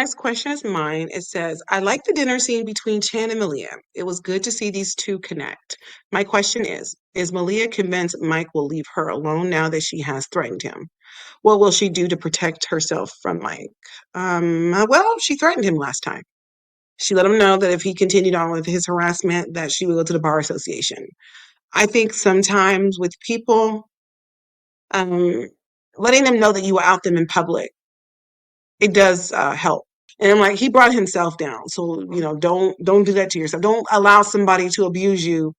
next question is mine. It says, I like the dinner scene between Chan and Malia. It was good to see these two connect. My question is Malia convinced Mike will leave her alone now that she has threatened him? What will she do to protect herself from Mike? Well, she threatened him last time. She let him know that if he continued on with his harassment, that she would go to the bar association. I think sometimes with people, um, letting them know that you will out them in public, it does help. And I'm like, he brought himself down. So, don't do that to yourself. Don't allow somebody to abuse you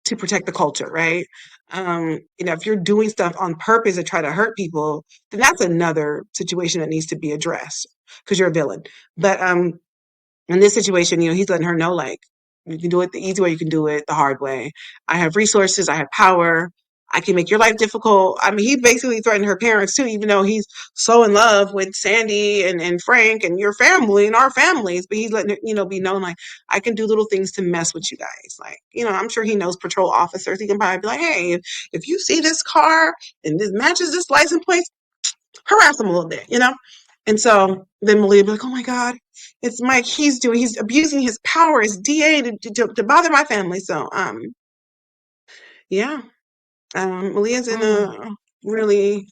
to protect the culture, right? If you're doing stuff on purpose to try to hurt people, then that's another situation that needs to be addressed because you're a villain. But in this situation, he's letting her know, like, you can do it the easy way, you can do it the hard way. I have resources, I have power, I can make your life difficult. I mean, he basically threatened her parents too, even though he's so in love with Sandy and Frank and your family and our families. But he's letting it, be known, like, I can do little things to mess with you guys. Like, I'm sure he knows patrol officers. He can probably be like, hey, if you see this car and this matches this license plate, harass him a little bit. And so then Malia be like, oh my God, it's Mike. He's abusing his power as DA to bother my family. So, yeah, Malia's in Mm. a really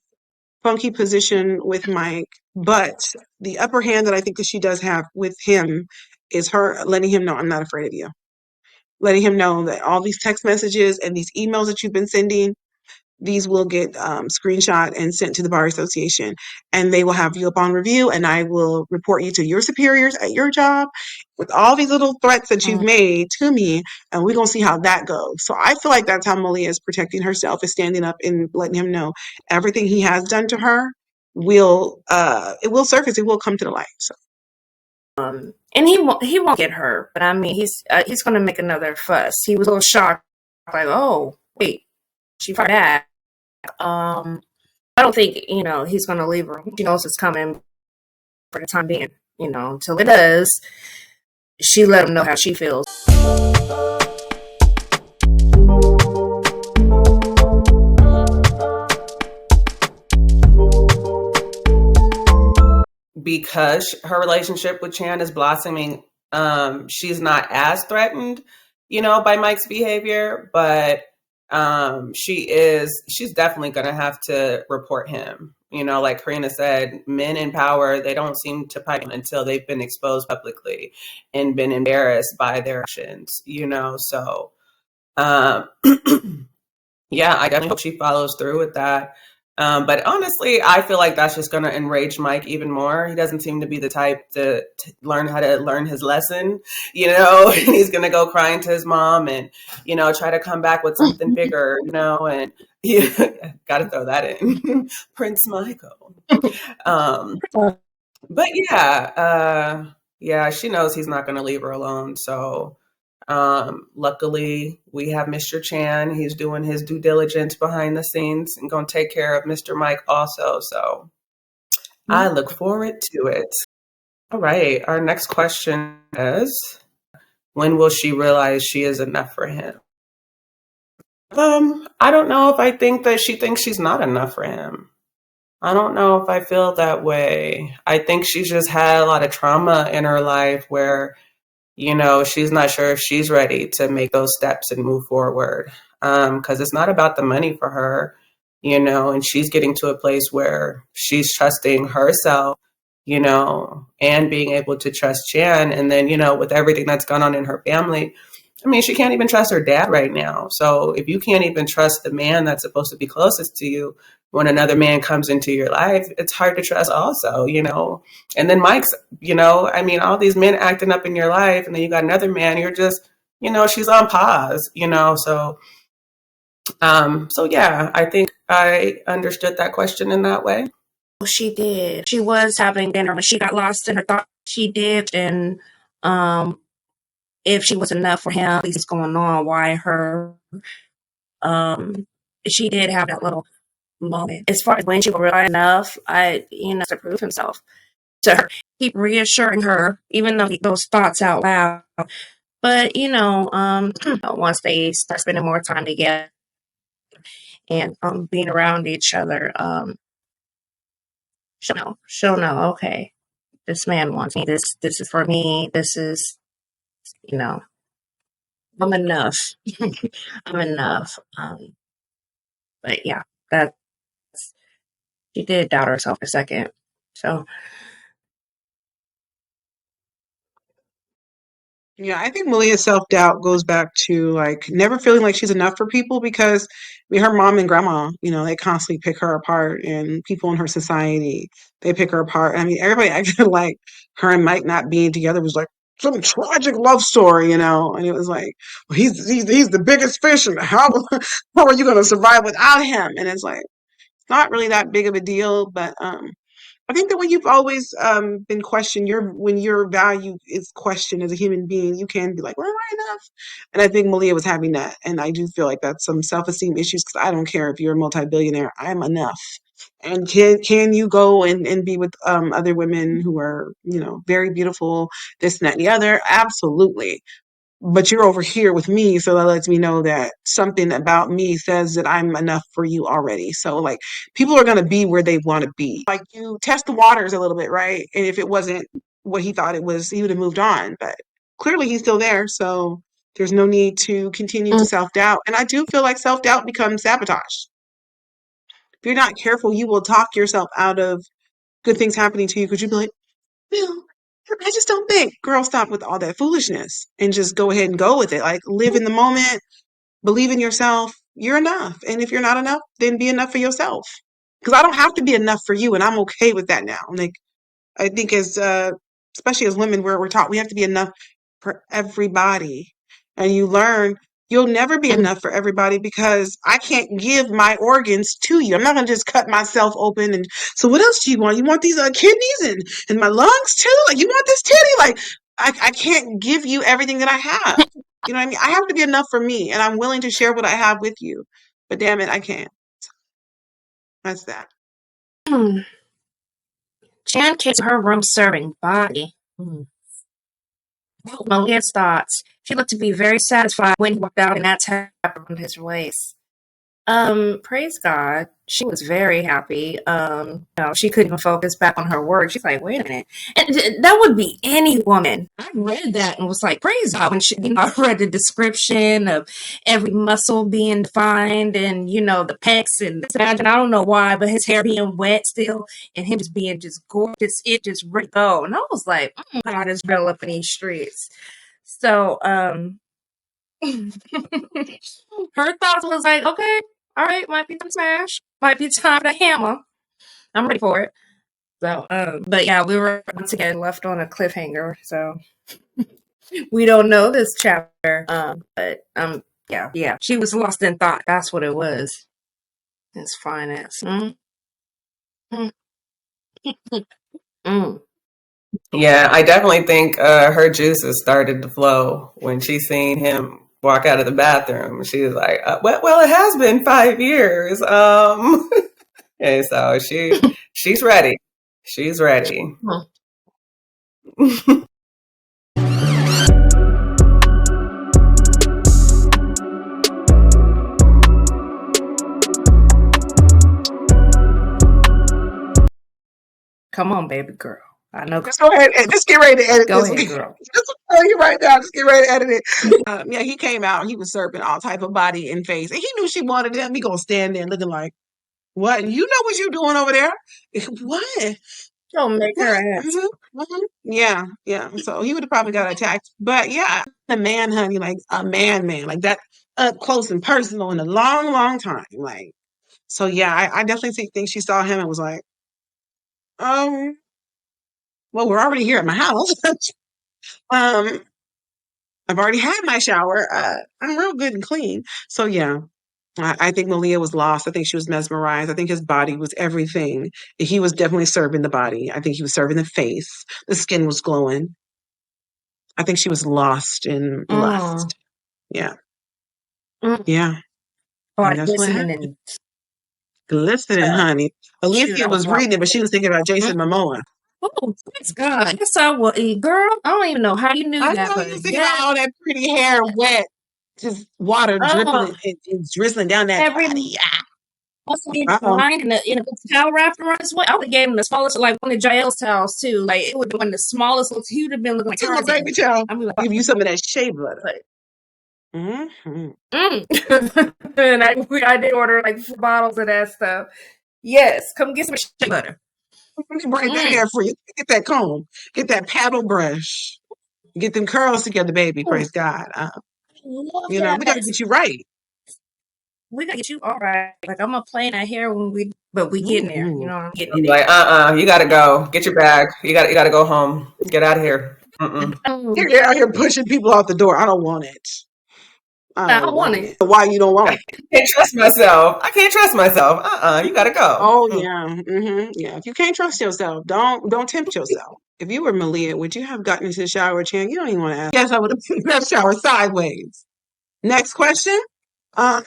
funky position with Mike, but the upper hand that I think that she does have with him is her letting him know, I'm not afraid of you. Letting him know that all these text messages and these emails that you've been sending, these will get screenshot and sent to the bar association, and they will have you up on review, and I will report you to your superiors at your job with all these little threats that you've Mm. made to me, and we're going to see how that goes. So I feel like that's how Malia is protecting herself, is standing up and letting him know everything he has done to her it will surface, it will come to the light. So And he won't get hurt, but I mean, he's going to make another fuss. He was a little shocked, like, oh wait, she fired back. I don't think he's going to leave her. She knows it's coming for the time being. Until it does, she let him know how she feels. Because her relationship with Chan is blossoming, she's not as threatened, by Mike's behavior, but she's definitely gonna have to report him. Like Karina said, men in power, they don't seem to pipe until they've been exposed publicly and been embarrassed by their actions, so yeah, I definitely hope she follows through with that. But honestly, I feel like that's just going to enrage Mike even more. He doesn't seem to be the type to learn how to learn his lesson, He's going to go crying to his mom and, try to come back with something bigger, and got to throw that in. Prince Michael. But yeah, she knows he's not going to leave her alone. So luckily, we have Mr. Chan. He's doing his due diligence behind the scenes and going to take care of Mr. Mike also. So I look forward to it. All right. Our next question is, when will she realize she is enough for him? I don't know if I think that she thinks she's not enough for him. I don't know if I feel that way. I think she's just had a lot of trauma in her life where she's not sure if she's ready to make those steps and move forward. Because it's not about the money for her, and she's getting to a place where she's trusting herself, and being able to trust Chan. And then, with everything that's gone on in her family, I mean, she can't even trust her dad right now. So if you can't even trust the man that's supposed to be closest to you, when another man comes into your life, it's hard to trust also, And then Mike's, I mean, all these men acting up in your life, and then you got another man, you're just, she's on pause, so yeah, I think I understood that question in that way. She did. She was having dinner, but she got lost in her thought. She did, and if she was enough for him, at least what's going on, why her, um, she did have that little moment. As far as when she will realize enough, to prove himself to her, keep reassuring her, even though those thoughts out loud. But once they start spending more time together and being around each other, she'll know. Okay, this man wants me. This is for me. This is, you know, I'm enough. I'm enough. But yeah, that she did doubt herself a second. So Yeah, I think Malia's self-doubt goes back to like never feeling like she's enough for people because I mean, her mom and grandma, they constantly pick her apart and people in her society, they pick her apart. I mean, everybody acted like her and Mike not being together was like some tragic love story, and it was like, well, he's the biggest fish and how are you going to survive without him? And it's like, it's not really that big of a deal, but I think that when you've always been questioned, when your value is questioned as a human being, you can be like, "Well, am I enough?" And I think Malia was having that, and I do feel like that's some self-esteem issues because I don't care if you're a multi-billionaire, I'm enough. And can you go and be with other women who are very beautiful, this and that and the other? Absolutely, but you're over here with me, so that lets me know that something about me says that I'm enough for you already. So like people are going to be where they want to be. Like you test the waters a little bit, right? And if it wasn't what he thought it was, he would have moved on, but clearly he's still there, so there's no need to continue to self-doubt. And I do feel like self-doubt becomes sabotage. If you're not careful, you will talk yourself out of good things happening to you because you'll be like, well, I just don't think. Girl, stop with all that foolishness and just go ahead and go with it. Like, live in the moment, believe in yourself. You're enough. And if you're not enough, then be enough for yourself. Because I don't have to be enough for you, and I'm okay with that now. Like, I think especially as women, we're taught we have to be enough for everybody. And you learn you'll never be enough for everybody because I can't give my organs to you. I'm not going to just cut myself open. And so what else do you want? You want these kidneys and my lungs too? Like you want this titty? Like I can't give you everything that I have. You know what I mean? I have to be enough for me and I'm willing to share what I have with you. But damn it, I can't. That's that. Jan came to her room serving body. Malia's thoughts. She looked to be very satisfied when he walked out and that tap around his waist. Praise God. She was very happy. She couldn't even focus back on her work. She's like, wait a minute. And that would be any woman. I read that and was like, praise God. When I read the description of every muscle being defined and, the pecs and and I don't know why, but his hair being wet still and him just being just gorgeous. It just ready to go. And I was like, God is real up in these streets. So, her thoughts was like, okay, all right, might be time to smash, might be time to hammer. I'm ready for it. So, but yeah, we were once again left on a cliffhanger. So we don't know this chapter. But yeah, she was lost in thought. That's what it was. It's finance. Yeah, I definitely think her juices started to flow when she seen him walk out of the bathroom. She was like, well, it has been 5 years. And so she's ready. She's ready. Come on, baby girl. I know. Just go ahead and just get ready to edit Go this. ahead, girl. Just tell you right now, just get ready to edit it. Yeah, he came out. He was serving all type of body and face, and he knew she wanted him. He gonna stand there looking like, what? And you know what you doing over there? What? Don't make her ask. Yeah. So he would have probably got attacked. But yeah, a man, honey, like a man, like that up close and personal in a long, long time. Like, so yeah, I definitely think she saw him and was like, well, we're already here at my house. um, I've already had my shower. I'm real good and clean. So yeah, I think Malia was lost. I think she was mesmerized. I think his body was everything. He was definitely serving the body. I think he was serving the face. The skin was glowing. I think she was lost in lust. Yeah. Yeah. And that's what happened. Listening Glistening, honey. Alicia was reading it, but she was thinking about Jason Momoa. Oh, thanks God. That's all. Well, girl, I don't even know how you knew I that. know But you thinking about all that pretty hair wet, just water dripping and drizzling down that body. Yeah. Also, he Uh-oh. blind in a big towel wrapped around his waist. I would have gave him the smallest, like one of Jael's towels too. Like it would have been the smallest. He would have been looking like It's a little Tarzan. baby child. I'd be like, Give you some of that shea butter. but, Mm-hmm. and I did order like 4 bottles of that stuff. Yes, come get some shea butter. Let me break that hair for you. Get that comb. Get that paddle brush. Get them curls together, baby. Praise God. Love We that got to mess. get you right. We gotta get you all right. Like I'm gonna play in that hair but we getting there. You Mm-hmm. know, I'm getting I'm it like, you gotta go. Get your bag. You gotta go home. Get out of here. Mm-mm. in. You're out here pushing people out the door. I don't want it. I I don't want want it. it. Why you don't want it? Can't trust myself. I can't trust myself. You gotta go. Oh yeah, yeah. If you can't trust yourself, don't tempt yourself. If you were Malia, would you have gotten into the shower, Chan? You don't even want to ask. Yes, I would have put that shower sideways. Next question. Uh,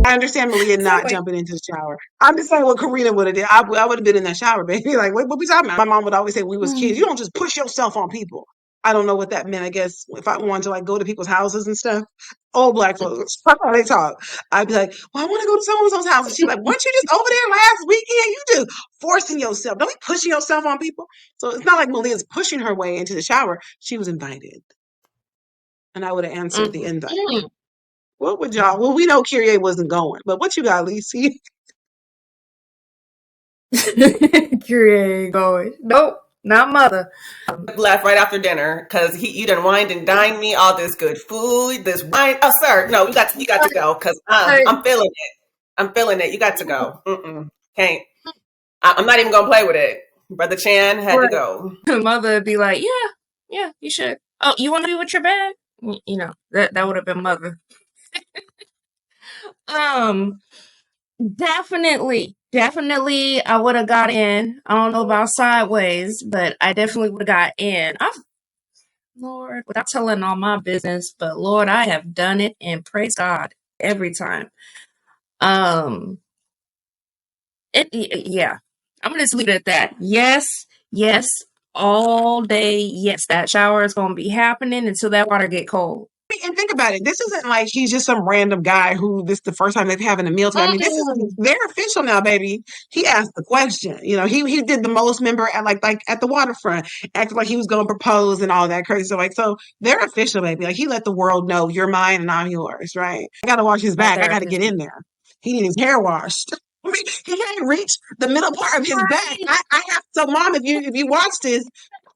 I understand Malia So not wait. jumping into the shower. I'm just saying what Karina would have did. I would have been in that shower, baby. Like, what we talking about? My mom would always say, when we was kids, you don't just push yourself on people. I don't know what that meant. I guess if I wanted to like go to people's houses and stuff, old black folks, that's how they talk. I'd be like, well, I want to go to someone's house. And she's like, weren't you just over there last weekend? You just forcing yourself. Don't be pushing yourself on people. So it's not like Malia's pushing her way into the shower. She was invited. And I would have answered the invite. What would y'all? Well, we know Kyrie wasn't going, but what you got, Lacey? Curie ain't going. Nope, not mother. Left right after dinner because you done wined and dined me all this good food, this wine. Oh, sir, no, you got to go because I'm feeling it. I'm feeling it. You got to go. Can't. I'm not even gonna play with it. Brother Chan had to Right. go. Mother would be like, yeah, you should. Oh, you want to be with your bag? You know that would have been mother. Um, definitely, I would have got in. I don't know about sideways, but I definitely would have got in. Lord, without telling all my business, but Lord, I have done it, and praise God every time. Um, yeah, I'm gonna just leave it at that. Yes, all day. Yes, that shower is gonna be happening until that water get cold. And think about it. This isn't like he's just some random guy who this is the first time they're having a meal together. I mean, this is they're official now, baby. He asked the question. He did the most. Member at like at the waterfront, acted like he was going to propose and all that crazy. So they're official, baby. Like he let the world know you're mine and I'm yours, right? I got to wash his That back. I they're got to get official. in there. He needs his hair washed. I mean, he can't reach the middle part of his back. I have. So, mom, if you watch this,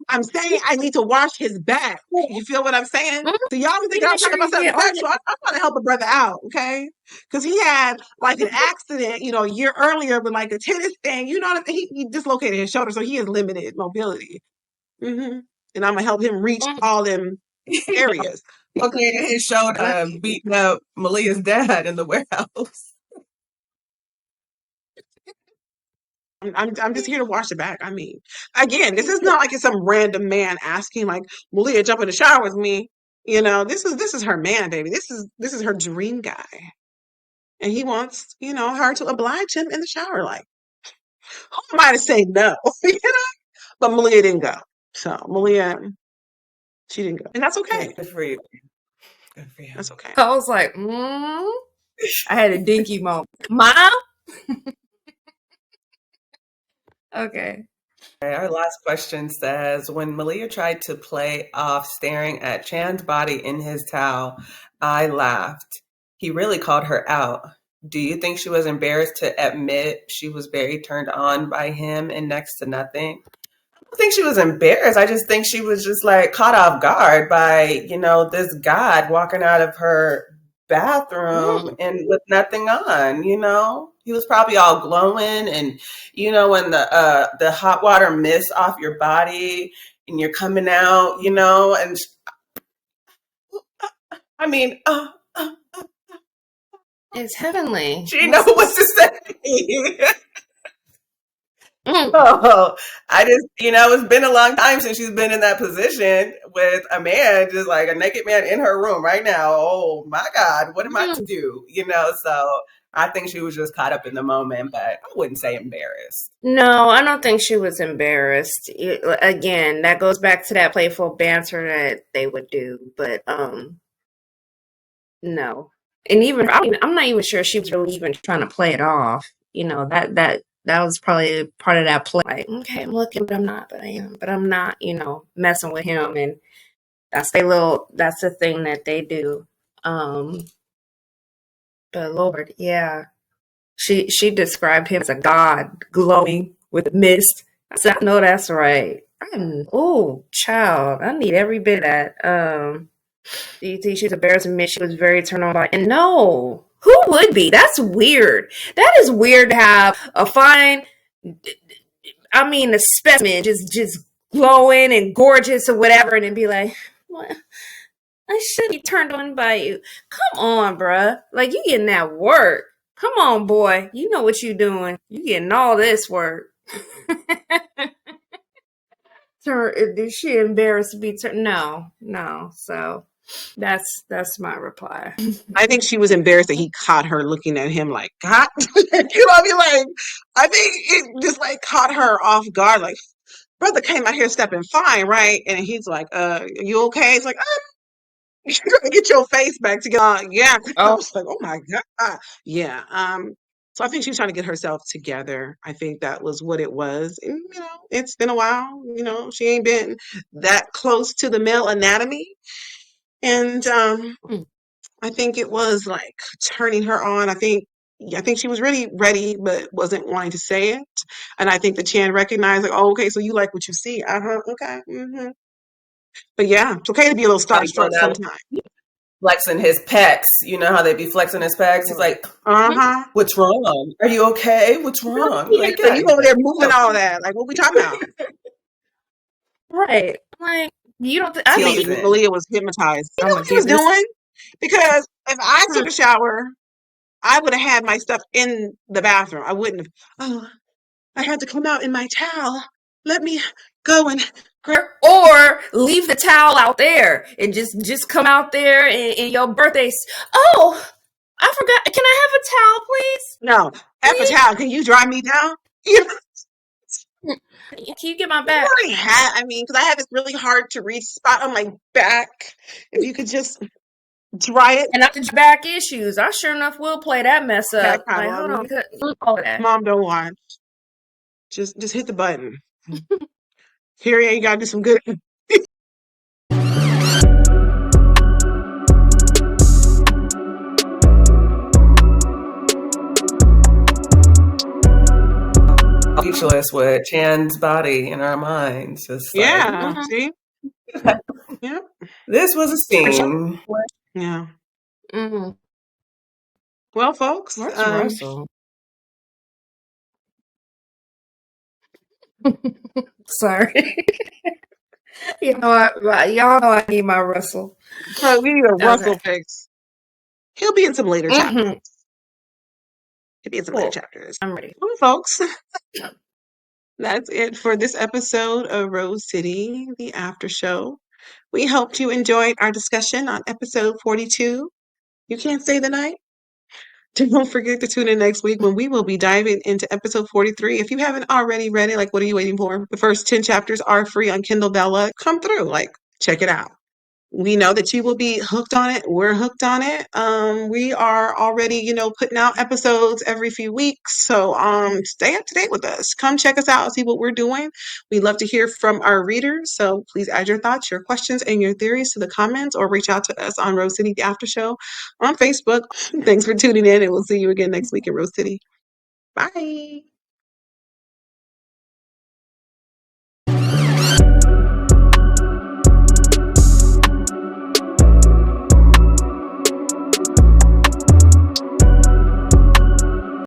I'm saying I need to wash his back. You feel what I'm saying? So y'all be thinking I'm Make talking sure about you something get all sexual. I'm trying to help a brother out, okay? Because he had like an accident, a year earlier with like a tennis thing. You know what I mean? He dislocated his shoulder, so he has limited mobility. And I'm gonna help him reach all them areas. Okay, he showed And beating up Malia's dad in the warehouse. I'm just here to wash it back. I mean, again, this is not like it's some random man asking like Malia jump in the shower with me. This is her man, baby. This is her dream guy. And he wants, her to oblige him in the shower. Like, who am I to say no? But Malia didn't go. So Malia, she didn't go. And that's okay. Good for you. Good for you. That's okay. I was like, I had a dinky moment. Mom? Okay. Okay, our last question says, when Malia tried to play off staring at Chan's body in his towel, I laughed. He really called her out. Do you think she was embarrassed to admit she was very turned on by him and next to nothing? I don't think she was embarrassed. I just think she was just like caught off guard by, this god walking out of her bathroom and with nothing on, He was probably all glowing and when the hot water mist off your body and you're coming out, and I mean, It's heavenly. she know what to say. Mm. Oh, I just, it's been a long time since she's been in that position with a man, just like a naked man in her room right now. Oh my God, what am I to do? So I think she was just caught up in the moment, but I wouldn't say embarrassed. No, I don't think she was embarrassed. Again, that goes back to that playful banter that they would do. But no. And even I'm not even sure she was really even trying to play it off. That was probably part of that play. Like, okay, I'm looking, but I'm not, but I am, but I'm not, messing with him. And that's the thing that they do. But Lord, yeah. She described him as a god glowing with mist. I said, no, that's right. Oh, child, I need every bit of that. Do you think she's embarrassed to admit she was very turned on by? And no, who would be? That's weird. That is weird to have a fine, a specimen just glowing and gorgeous or whatever, and then be like, what? I should be turned on by you. Come on, bruh. Like, you getting that work. Come on, boy. You know what you doing. You getting all this work. Is she embarrassed to be turned? No. So that's my reply. I think she was embarrassed that he caught her looking at him like, God, you know what I mean? Like, I think it just like caught her off guard. Like, brother came out here stepping fine, right? And he's like, you okay? It's like, you're gonna get your face back together. Yeah. I Oh, was like, oh my God. Yeah. So I think she was trying to get herself together. I think that was what it was. And, it's been a while. She ain't been that close to the male anatomy. And I think it was like turning her on. I think she was really ready, but wasn't wanting to say it. And I think the Chan recognized, like, oh, okay, so you like what you see. Okay. But yeah, it's okay to be a little Body starstruck going out sometimes. flexing his pecs. You know how they be flexing his pecs? He's like, Uh-huh. what's wrong? Are you okay? What's wrong? yeah, Like, So yeah, you over there moving no. all that. Like, what we talking about? right. Like, you don't. I Teal think fin. Malia was hypnotized. You I'm know gonna what he was give this. doing? Because if I took a shower, I would have had my stuff in the bathroom. I wouldn't have. Oh, I had to come out in my towel. Let me go and grab. Or leave the towel out there and just come out there in your birthday. Oh, I forgot. Can I have a towel, please? No, F a towel. Can you dry me down? You Can you get my back? already had. I mean, because I had this really hard to reach spot on my back. If you could just dry it. And not the back issues. I sure enough will play that mess Back up. Like, hold problem. on, all that. Mom, don't watch. Just hit the button. Period. You gotta do some good. Speechless with Chan's body in our minds. Just like, Yeah. See. Yeah. this was a scene. Yeah. Mm-hmm. Well, folks. Where's Russell? Sorry. Y'all know I need my Russell. We need a Russell Okay. fix. He'll be in some later chapters. Mm-hmm. He'll be in some later Cool. chapters. I'm ready. Well, folks. That's it for this episode of Rose City, the after show. We hope you enjoyed our discussion on episode 42. You can't stay the night? Don't forget to tune in next week when we will be diving into episode 43. If you haven't already read it, like, what are you waiting for? The first 10 chapters are free on Kindle Vella. Come through, like, check it out. We know that you will be hooked on it. We're hooked on it. We are already, putting out episodes every few weeks. So stay up to date with us. Come check us out, see what we're doing. We love to hear from our readers. So please add your thoughts, your questions, and your theories to the comments or reach out to us on Rose City The After Show on Facebook. Thanks for tuning in, and we'll see you again next week in Rose City. Bye.